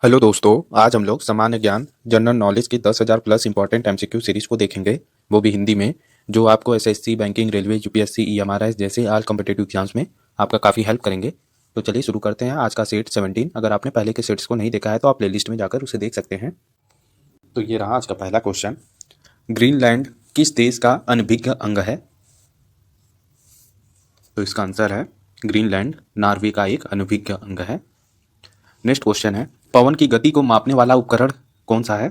Hello दोस्तों, आज हम लोग सामान्य ज्ञान जनरल नॉलेज की 10,000 प्लस इंपॉर्टेंट एमसीक्यू सीरीज को देखेंगे, वो भी हिंदी में, जो आपको SSC, banking, railway, UPSC, EMRS जैसे ऑल कॉम्पिटिटिव एग्जाम्स में आपका काफ़ी हेल्प करेंगे। तो चलिए शुरू करते हैं। आज का सेट 17। अगर आपने पहले के सेट्स को नहीं देखा है तो आप प्लेलिस्ट में जाकर उसे देख सकते हैं। तो ये रहा आज का पहला क्वेश्चन। ग्रीनलैंड किस देश का अनभिज्ञ अंग है? तो इसका आंसर है ग्रीनलैंड नॉर्वे का एक अनभिज्ञ अंग है। नेक्स्ट क्वेश्चन है, पवन की गति को मापने वाला उपकरण कौन सा है?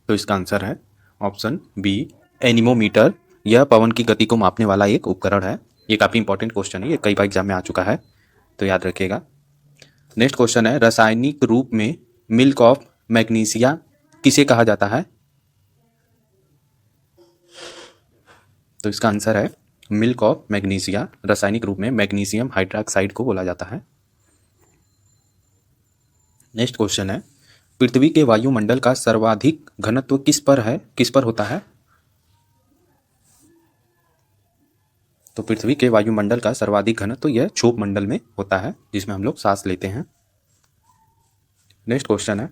तो इसका आंसर है ऑप्शन बी, एनीमोमीटर। यह पवन की गति को मापने वाला एक उपकरण है। ये काफ़ी इंपॉर्टेंट क्वेश्चन है, ये कई बार एग्जाम में आ चुका है, तो याद रखिएगा। नेक्स्ट क्वेश्चन है, रासायनिक रूप में मिल्क ऑफ मैग्नीशिया किसे कहा जाता है? तो इसका आंसर है मिल्क ऑफ मैग्नीशिया। रासायनिक रूप में मैग्नीशियम हाइड्रॉक्साइड को बोला जाता है। नेक्स्ट क्वेश्चन है, पृथ्वी के वायुमंडल का सर्वाधिक घनत्व किस पर होता है? तो पृथ्वी के वायुमंडल का सर्वाधिक घनत्व यह क्षोभ मंडल में होता है, जिसमें हम लोग सांस लेते हैं। नेक्स्ट क्वेश्चन है,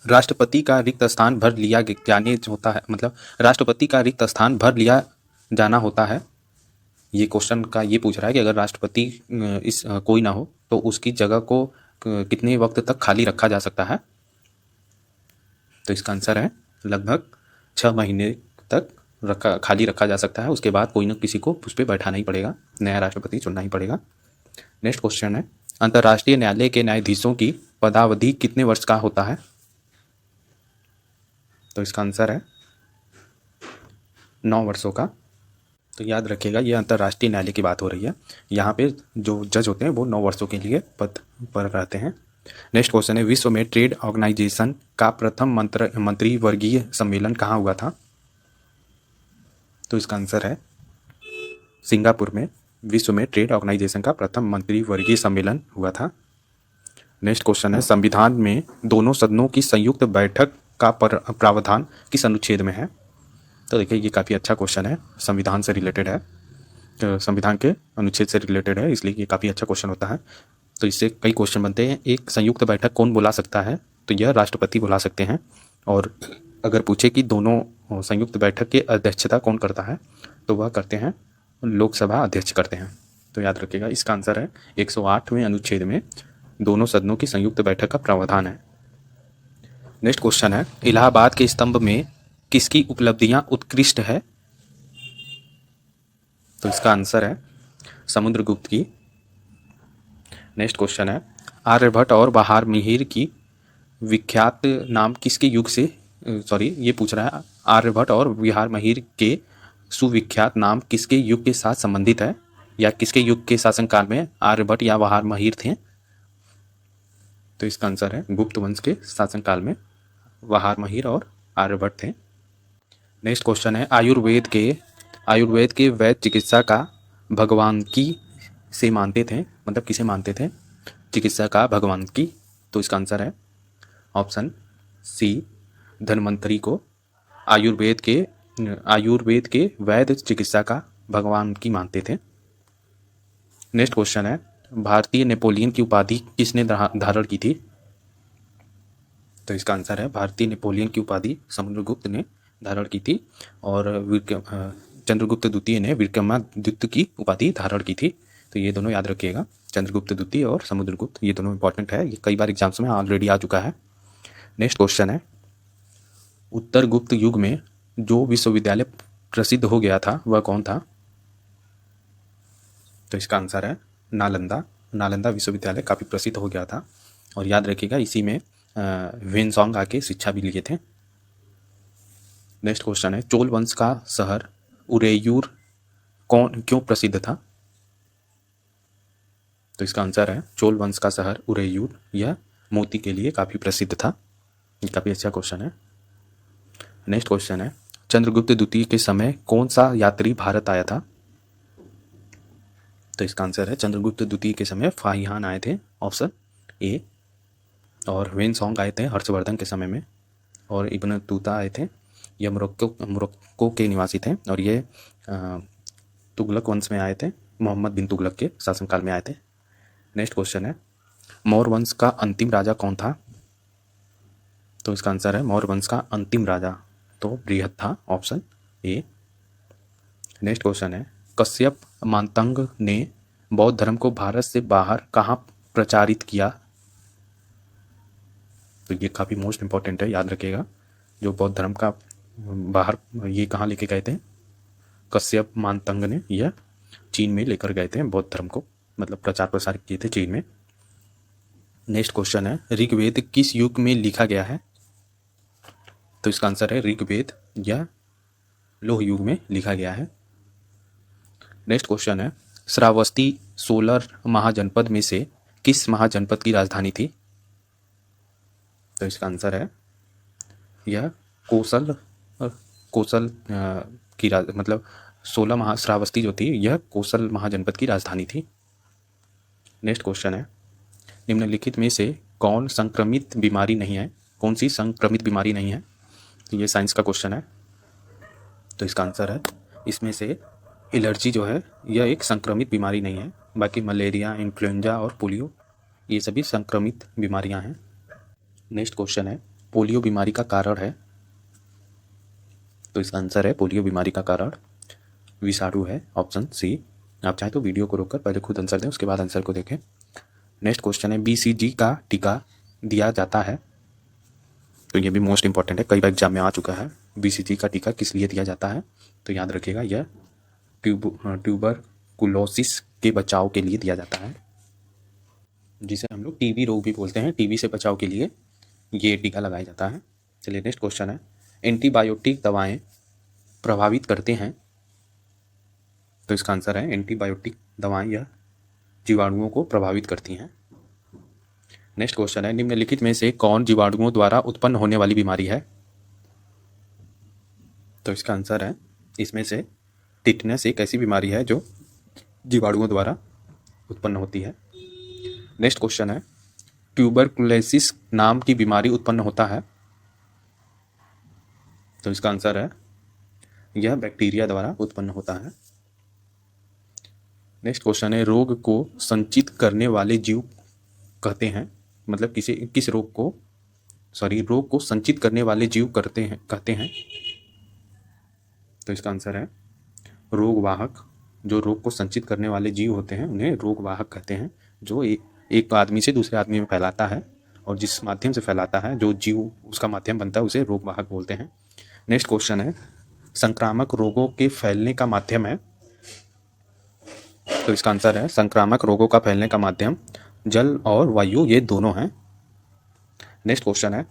राष्ट्रपति का रिक्त स्थान भर लिया जाने होता है, मतलब राष्ट्रपति का रिक्त स्थान भर लिया जाना होता है। ये क्वेश्चन का ये पूछ रहा है कि अगर राष्ट्रपति कोई ना हो तो उसकी जगह को कितने वक्त तक खाली रखा जा सकता है? तो इसका आंसर है लगभग 6 महीने तक खाली रखा जा सकता है। उसके बाद कोई ना किसी को उस पर बैठाना ही पड़ेगा, नया राष्ट्रपति चुनना ही पड़ेगा। नेक्स्ट क्वेश्चन है, अंतर्राष्ट्रीय न्यायालय के न्यायाधीशों की पदावधि कितने वर्ष का होता है? तो इसका आंसर है 9 वर्षों का। तो याद रखिएगा, ये अंतर्राष्ट्रीय न्यायालय की बात हो रही है। यहाँ पे जो जज होते हैं वो 9 वर्षों के लिए पद पर रहते हैं। नेक्स्ट क्वेश्चन है, विश्व में ट्रेड ऑर्गेनाइजेशन का प्रथम मंत्रिवर्गीय सम्मेलन कहाँ हुआ था? तो इसका आंसर है सिंगापुर में विश्व में ट्रेड ऑर्गेनाइजेशन का प्रथम मंत्रिवर्गीय सम्मेलन हुआ था। नेक्स्ट क्वेश्चन है, संविधान में दोनों सदनों की संयुक्त बैठक का प्रावधान किस अनुच्छेद में है? तो देखिए, ये काफ़ी अच्छा क्वेश्चन है, संविधान से रिलेटेड है, संविधान के अनुच्छेद से रिलेटेड है, इसलिए ये काफ़ी अच्छा क्वेश्चन होता है। तो इससे कई क्वेश्चन बनते हैं। एक संयुक्त बैठक कौन बुला सकता है? तो यह राष्ट्रपति बुला सकते हैं। और अगर पूछे कि दोनों संयुक्त बैठक की अध्यक्षता कौन करता है, तो वह करते हैं लोकसभा अध्यक्ष करते हैं। तो याद रखिएगा, इसका आंसर है 108वें अनुच्छेद में दोनों सदनों की संयुक्त बैठक का प्रावधान है। नेक्स्ट क्वेश्चन है, इलाहाबाद के स्तंभ में किसकी उपलब्धियां उत्कृष्ट है? तो इसका आंसर है समुद्रगुप्त की। नेक्स्ट क्वेश्चन है, आर्यभट्ट और बहार मिहिर की विख्यात नाम किसके युग से ये पूछ रहा है, आर्यभट्ट और बिहार महिर के सुविख्यात नाम किसके युग के साथ संबंधित है, या किसके युग के शासनकाल में आर्यभट्ट या बहार महिर थे? तो इसका आंसर है गुप्त वंश के शासनकाल में बहार महिर और आर्यभट्ट थे। नेक्स्ट क्वेश्चन है, आयुर्वेद के वैद्य चिकित्सा का भगवान की से मानते थे, मतलब किसे मानते थे चिकित्सा का भगवान की? तो इसका आंसर है ऑप्शन सी, धन्वंतरी को आयुर्वेद के वैद्य चिकित्सा का भगवान की मानते थे। नेक्स्ट क्वेश्चन है, भारतीय नेपोलियन की उपाधि किसने धारण की थी? तो इसका आंसर है भारतीय नेपोलियन की उपाधि समुद्रगुप्त ने धारण की थी, और चंद्रगुप्त द्वितीय ने विक्रमादित्य की उपाधि धारण की थी। तो ये दोनों याद रखिएगा, चंद्रगुप्त द्वितीय और समुद्रगुप्त, ये दोनों इंपॉर्टेंट है, ये कई बार एग्जाम्स में ऑलरेडी आ चुका है। नेक्स्ट क्वेश्चन है, उत्तर गुप्त युग में जो विश्वविद्यालय प्रसिद्ध हो गया था वह कौन था? तो इसका आंसर है नालंदा विश्वविद्यालय काफ़ी प्रसिद्ध हो गया था, और याद रखिएगा इसी में वेनसोंग आके शिक्षा भी लिए थे। नेक्स्ट क्वेश्चन है, चोल वंश का शहर उरेयूर क्यों प्रसिद्ध था? तो इसका आंसर है चोल वंश का शहर उरेयूर यह मोती के लिए काफ़ी प्रसिद्ध था। ये काफ़ी अच्छा क्वेश्चन है। नेक्स्ट क्वेश्चन है, चंद्रगुप्त द्वितीय के समय कौन सा यात्री भारत आया था? तो इसका आंसर है चंद्रगुप्त द्वितीय के समय फाहियान आए थे, ऑप्शन ए। और वेनसोंग आए थे हर्षवर्धन के समय में, और इब्न बतूता आए थे, यह मोरक्को के निवासी थे, और ये तुगलक वंश में आए थे, मोहम्मद बिन तुगलक के शासनकाल में आए थे। नेक्स्ट क्वेश्चन है, मौर्य वंश का अंतिम राजा कौन था? तो इसका आंसर है मौर्य वंश का अंतिम राजा तो बृहद था, ऑप्शन ए। नेक्स्ट क्वेश्चन है, कश्यप मांतंग ने बौद्ध धर्म को भारत से बाहर कहाँ प्रचारित किया? तो ये काफ़ी मोस्ट इंपॉर्टेंट है, याद रखिएगा। जो बौद्ध धर्म का बाहर ये कहाँ लेके गए थे? कश्यप मांतंग ने यह चीन में लेकर गए थे बौद्ध धर्म को, मतलब प्रचार प्रसार किए थे चीन में। नेक्स्ट क्वेश्चन है, ऋग्वेद किस युग में लिखा गया है? तो इसका आंसर है ऋग्वेद या लोह युग में लिखा गया है। नेक्स्ट क्वेश्चन है, श्रावस्ती 16 महाजनपद में से किस महाजनपद की राजधानी थी? तो इसका आंसर है यह कौशल की मतलब 16 श्रावस्ती जो थी यह कौशल महाजनपद की राजधानी थी। नेक्स्ट क्वेश्चन है, निम्नलिखित में से कौन संक्रमित बीमारी नहीं है? कौन सी संक्रमित बीमारी नहीं है? तो ये साइंस का क्वेश्चन है। तो इसका आंसर है इसमें से एलर्जी जो है यह एक संक्रमित बीमारी नहीं है, बाकी मलेरिया, इन्फ्लुएंजा और पोलियो ये सभी संक्रमित बीमारियां हैं। नेक्स्ट क्वेश्चन है, पोलियो बीमारी का कारण है? तो इसका आंसर है पोलियो बीमारी का कारण विषाणु है, ऑप्शन सी। आप चाहें तो वीडियो को रोककर पहले खुद आंसर दें, उसके बाद आंसर को देखें। नेक्स्ट क्वेश्चन है, BCG का टीका दिया जाता है? तो ये भी मोस्ट इंपॉर्टेंट है, कई बार एग्जाम में आ चुका है। BCG का टीका किस लिए दिया जाता है? तो याद रखिएगा यह ट्यूबरकुलोसिस के बचाव के लिए दिया जाता है, जिसे हम लोग TB रोग भी बोलते हैं। TB से बचाव के लिए ये टीका लगाया जाता है। चलिए नेक्स्ट क्वेश्चन है, एंटीबायोटिक दवाएं प्रभावित करते हैं? तो इसका आंसर है एंटीबायोटिक दवाएं यह जीवाणुओं को प्रभावित करती हैं। नेक्स्ट क्वेश्चन है, निम्नलिखित में से कौन जीवाणुओं द्वारा उत्पन्न होने वाली बीमारी है? तो इसका आंसर है इसमें से टिटनेस एक ऐसी बीमारी है जो जीवाणुओं द्वारा उत्पन्न होती है। नेक्स्ट क्वेश्चन है, ट्यूबरकुलोसिस नाम की बीमारी उत्पन्न होता है? तो इसका आंसर है यह बैक्टीरिया द्वारा उत्पन्न होता है। नेक्स्ट क्वेश्चन है, रोग को संचित करने वाले जीव कहते हैं, मतलब किस रोग को संचित करने वाले जीव कहते हैं? तो इसका आंसर है रोगवाहक। जो रोग को संचित करने वाले जीव होते हैं उन्हें रोगवाहक कहते हैं, जो एक आदमी से दूसरे आदमी में फैलाता है और जिस माध्यम से फैलाता है, जो जीव उसका माध्यम बनता है, उसे रोगवाहक बोलते हैं। नेक्स्ट क्वेश्चन है, संक्रामक रोगों के फैलने का माध्यम है? तो इसका आंसर है संक्रामक रोगों का फैलने का माध्यम जल और वायु ये दोनों हैं। नेक्स्ट क्वेश्चन है,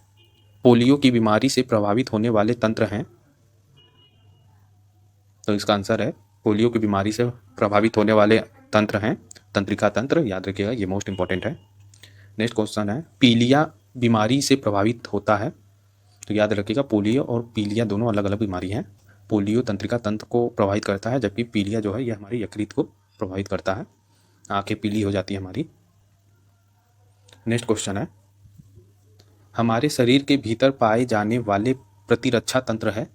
पोलियो की बीमारी से प्रभावित होने वाले तंत्र हैं? तो इसका आंसर है पोलियो की बीमारी से प्रभावित होने वाले तंत्र हैं तंत्रिका तंत्र, याद रखिएगा ये मोस्ट इंपॉर्टेंट है। नेक्स्ट क्वेश्चन है, पीलिया बीमारी से प्रभावित होता है? तो याद रखिएगा पोलियो और पीलिया दोनों अलग अलग बीमारी हैं। पोलियो तंत्रिका तंत्र को प्रभावित करता है, जबकि पीलिया जो है यह हमारी यकृत को प्रभावित करता है, आंखें पीली हो जाती है हमारी। नेक्स्ट क्वेश्चन है, हमारे शरीर के भीतर पाए जाने वाले प्रतिरक्षा तंत्र है?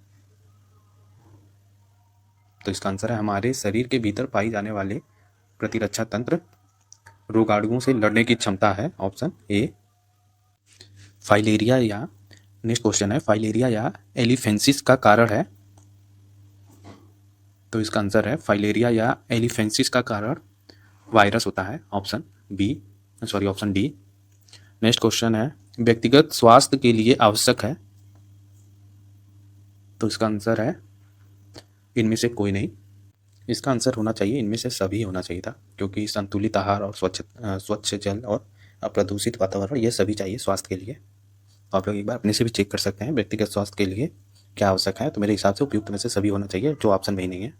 तो इसका आंसर है हमारे शरीर के भीतर पाई जाने वाले प्रतिरक्षा तंत्र रोगाणुओं से लड़ने की क्षमता है, ऑप्शन ए। फाइलेरिया या नेक्स्ट क्वेश्चन है, फाइलेरिया या एलिफेंसिस का कारण है? तो इसका आंसर है फाइलेरिया या एलिफेंसिस का कारण वायरस होता है, ऑप्शन डी। नेक्स्ट क्वेश्चन है, व्यक्तिगत स्वास्थ्य के लिए आवश्यक है? तो इसका आंसर है इनमें से कोई नहीं। इसका आंसर होना चाहिए इनमें से सभी होना चाहिए था, क्योंकि संतुलित आहार और स्वच्छ जल और अप्रदूषित वातावरण ये सभी चाहिए स्वास्थ्य के लिए। तो आप लोग एक बार अपने से भी चेक कर सकते हैं व्यक्तिगत स्वास्थ्य के लिए क्या आवश्यक है। तो मेरे हिसाब से उपयुक्त में से सभी होना चाहिए, जो ऑप्शन में ही नहीं है।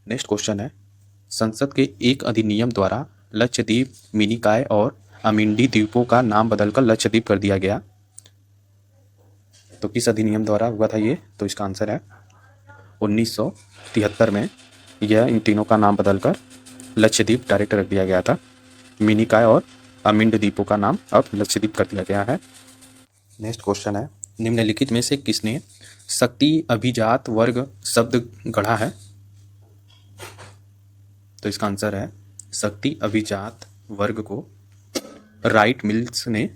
नेक्स्ट क्वेश्चन है, संसद के एक अधिनियम द्वारा लक्षद्वीप, मिनिकॉय और अमिंडी द्वीपों का नाम बदलकर लक्षद्वीप कर दिया गया। तो किस अधिनियम द्वारा हुआ था ये? तो इसका आंसर है 1973 में यह इन तीनों का नाम बदलकर लक्षद्वीप डायरेक्ट रख दिया गया था। मिनिकॉय और अमिंड द्वीपों का नाम अब लक्षद्वीप कर दिया गया है। नेक्स्ट क्वेश्चन है, निम्नलिखित में से किसने शक्ति अभिजात वर्ग शब्द गढ़ा है? तो इसका आंसर है शक्ति अभिजात वर्ग को राइट मिल्स ने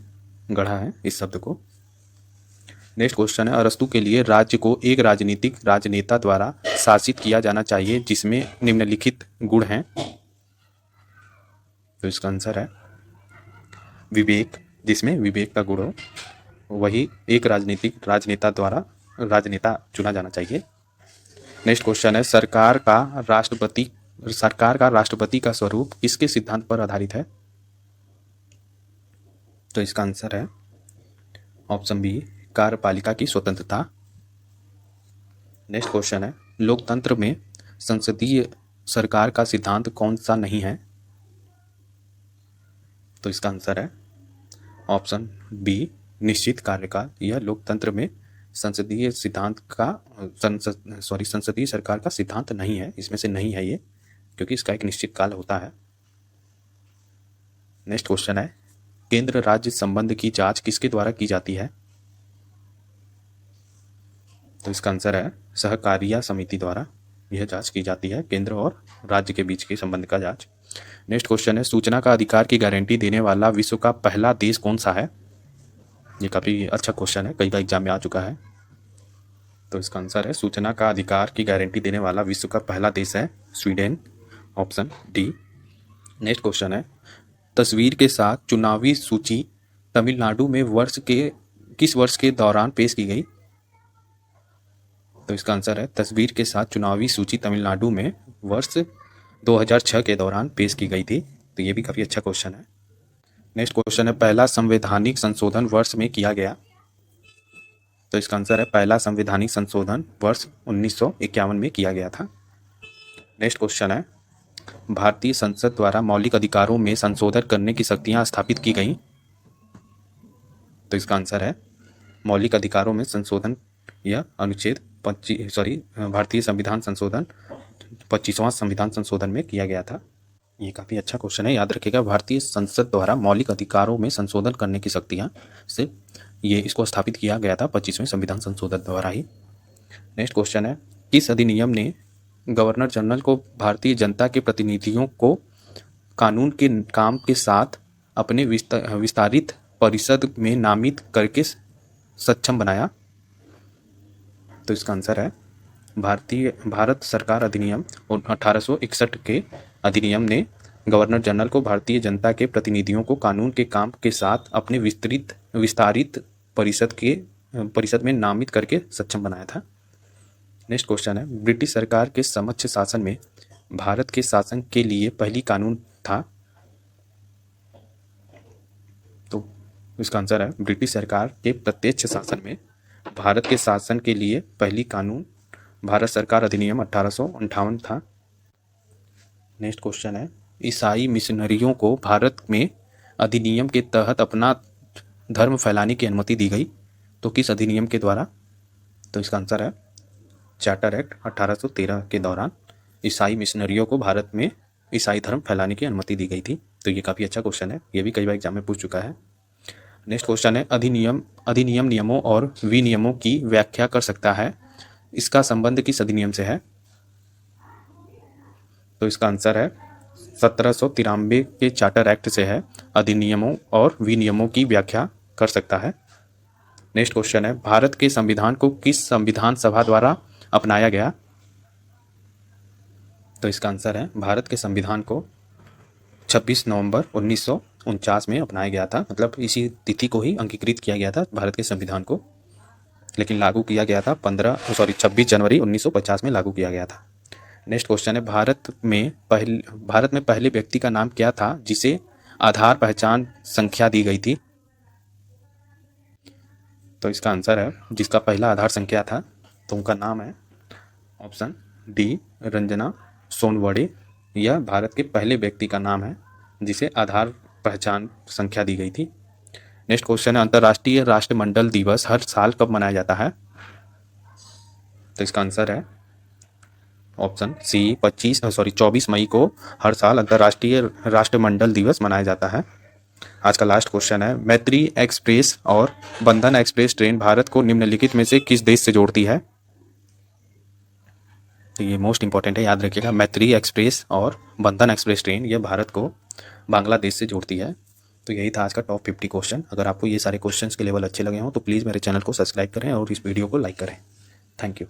गढ़ा है इस शब्द को। नेक्स्ट क्वेश्चन है, अरस्तु के लिए राज्य को एक राजनीतिक राजनेता द्वारा शासित किया जाना चाहिए जिसमें निम्नलिखित गुण हैं। तो इसका आंसर है विवेक, जिसमें विवेक का गुण हो वही एक राजनीतिक राजनेता चुना जाना चाहिए। नेक्स्ट क्वेश्चन है, सरकार का राष्ट्रपति का स्वरूप किसके सिद्धांत पर आधारित है। तो इसका आंसर है ऑप्शन बी, कार्यपालिका की स्वतंत्रता। नेक्स्ट क्वेश्चन है, लोकतंत्र में संसदीय सरकार का सिद्धांत कौन सा नहीं है। तो इसका आंसर है ऑप्शन बी, निश्चित कार्यकाल। यह लोकतंत्र में संसदीय सरकार का सिद्धांत नहीं है, इसमें से नहीं है ये, क्योंकि इसका एक निश्चित काल होता है। नेक्स्ट क्वेश्चन है, केंद्र राज्य संबंध की जांच किसके द्वारा की जाती है। तो इसका आंसर है सहकारिता समिति द्वारा यह जांच की जाती है, केंद्र और राज्य के बीच के संबंध का जांच। नेक्स्ट क्वेश्चन है, सूचना का अधिकार की गारंटी देने वाला विश्व का पहला देश कौन सा है। ये काफ़ी अच्छा क्वेश्चन है, कई बार एग्जाम में आ चुका है। तो इसका आंसर है सूचना का अधिकार की गारंटी देने वाला विश्व का पहला देश है Sweden, option D. Next question है, तस्वीर के साथ चुनावी सूची तमिलनाडु में किस वर्ष के दौरान पेश की गई। तो इसका आंसर है तस्वीर के साथ चुनावी सूची तमिलनाडु में वर्ष 2006 के दौरान पेश की गई थी। तो ये भी काफ़ी अच्छा क्वेश्चन है। नेक्स्ट क्वेश्चन है, पहला संवैधानिक संशोधन वर्ष में किया गया। तो इसका आंसर है पहला संवैधानिक संशोधन वर्ष 1951 में किया गया था। नेक्स्ट क्वेश्चन है, भारतीय संसद द्वारा मौलिक अधिकारों में संशोधन करने की शक्तियां स्थापित की गई। तो इसका आंसर है मौलिक अधिकारों में संशोधन यह अनुच्छेद भारतीय संविधान संशोधन 25वां संविधान संशोधन में किया गया था। ये काफ़ी अच्छा क्वेश्चन है, याद रखिएगा। भारतीय संसद द्वारा मौलिक अधिकारों में संशोधन करने की शक्तियाँ से इसको स्थापित किया गया था 25वें संविधान संशोधन द्वारा ही। नेक्स्ट क्वेश्चन है, किस अधिनियम ने गवर्नर जनरल को भारतीय जनता के प्रतिनिधियों को कानून के काम के साथ अपने विस्तारित परिषद में नामित करके सक्षम बनाया। तो इसका आंसर है भारत सरकार अधिनियम 1861 के अधिनियम ने गवर्नर जनरल को भारतीय जनता के प्रतिनिधियों को कानून के काम के साथ अपने विस्तारित परिषद में नामित करके सक्षम बनाया था। नेक्स्ट क्वेश्चन है, ब्रिटिश सरकार के समक्ष शासन में भारत के शासन के लिए पहली कानून था। तो इसका आंसर है ब्रिटिश सरकार के प्रत्यक्ष शासन में भारत के शासन के लिए पहली कानून भारत सरकार अधिनियम 1858 था। नेक्स्ट क्वेश्चन है, ईसाई मिशनरियों को भारत में अधिनियम के तहत अपना धर्म फैलाने की अनुमति दी गई। तो किस अधिनियम के द्वारा। तो इसका आंसर है चार्टर एक्ट 1813 के दौरान ईसाई मिशनरियों को भारत में ईसाई धर्म फैलाने की अनुमति दी गई थी। तो ये काफ़ी अच्छा क्वेश्चन है, ये भी कई बार एग्जाम में पूछ चुका है। नेक्स्ट क्वेश्चन है, अधिनियम नियमों और विनियमों की व्याख्या कर सकता है, इसका संबंध किस अधिनियम से है। तो इसका आंसर है 1793 के चार्टर एक्ट से है, अधिनियमों और विनियमों की व्याख्या कर सकता है। नेक्स्ट क्वेश्चन है, भारत के संविधान को किस संविधान सभा द्वारा अपनाया गया। तो इसका आंसर है भारत के संविधान को 26 नवंबर 1949 में अपनाया गया था, मतलब इसी तिथि को ही अंगीकृत किया गया था भारत के संविधान को, लेकिन लागू किया गया था 26 जनवरी 1950 में लागू किया गया था। नेक्स्ट क्वेश्चन है, भारत में पहले व्यक्ति का नाम क्या था जिसे आधार पहचान संख्या दी गई थी। तो इसका आंसर है जिसका पहला आधार संख्या था, तो उनका नाम है ऑप्शन डी, रंजना सोनवड़े। यह भारत के पहले व्यक्ति का नाम है जिसे आधार पहचान संख्या दी गई थी। नेक्स्ट क्वेश्चन है, अंतर्राष्ट्रीय राष्ट्रमंडल दिवस हर साल कब मनाया जाता है। तो इसका आंसर है ऑप्शन सी 24 मई को हर साल अंतर्राष्ट्रीय राष्ट्रमंडल दिवस मनाया जाता है। आज का लास्ट क्वेश्चन है, मैत्री एक्सप्रेस और बंधन एक्सप्रेस ट्रेन भारत को निम्नलिखित में से किस देश से जोड़ती है। तो ये मोस्ट इंपॉर्टेंट है, याद रखिएगा। मैत्री एक्सप्रेस और बंधन एक्सप्रेस ट्रेन यह भारत को बांग्लादेश से जोड़ती है। तो यही था आज का टॉप 50 क्वेश्चन। अगर आपको ये सारे क्वेश्चंस के लेवल अच्छे लगे हों तो प्लीज़ मेरे चैनल को सब्सक्राइब करें और इस वीडियो को लाइक करें। Thank you.